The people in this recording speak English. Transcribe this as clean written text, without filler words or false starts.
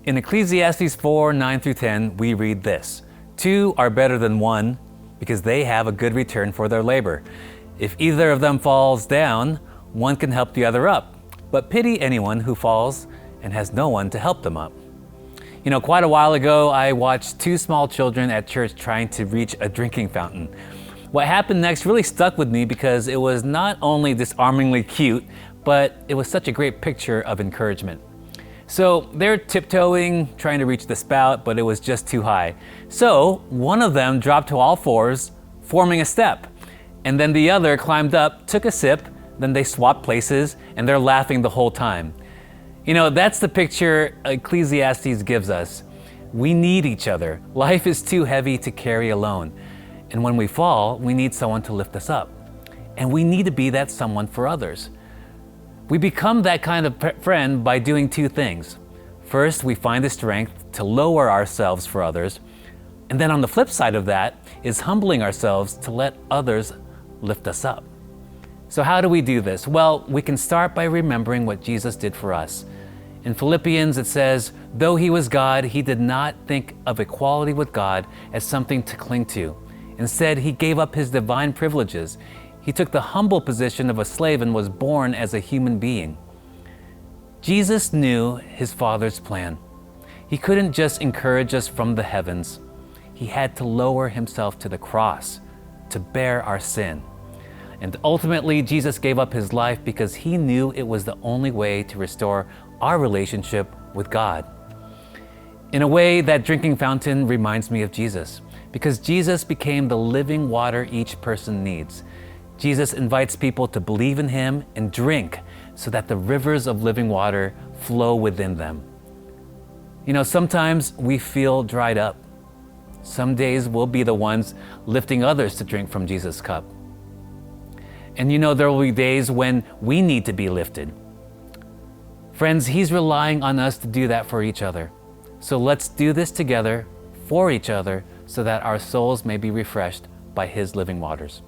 In Ecclesiastes 4:9-10, we read this: "Two are better than one because they have a good return for their labor. If either of them falls down, one can help the other up. But pity anyone who falls and has no one to help them up." Quite a while ago, I watched two small children at church trying to reach a drinking fountain. What happened next really stuck with me because it was not only disarmingly cute, but it was such a great picture of encouragement. So they're tiptoeing, trying to reach the spout, but it was just too high. So one of them dropped to all fours, forming a step. And then the other climbed up, took a sip, then they swapped places, and they're laughing the whole time. That's the picture Ecclesiastes gives us. We need each other. Life is too heavy to carry alone. And when we fall, we need someone to lift us up. And we need to be that someone for others. We become that kind of friend by doing two things. First, we find the strength to lower ourselves for others. And then on the flip side of that is humbling ourselves to let others lift us up. So how do we do this? Well, we can start by remembering what Jesus did for us. In Philippians, it says, "Though he was God, he did not think of equality with God as something to cling to. Instead, he gave up his divine privileges. He took the humble position of a slave and was born as a human being." Jesus knew his Father's plan. He couldn't just encourage us from the heavens. He had to lower himself to the cross to bear our sin. And ultimately, Jesus gave up his life because he knew it was the only way to restore our relationship with God. In a way, that drinking fountain reminds me of Jesus, because Jesus became the living water each person needs. Jesus invites people to believe in him and drink so that the rivers of living water flow within them. Sometimes we feel dried up. Some days we'll be the ones lifting others to drink from Jesus' cup. And there will be days when we need to be lifted. Friends, he's relying on us to do that for each other. So let's do this together for each other so that our souls may be refreshed by his living waters.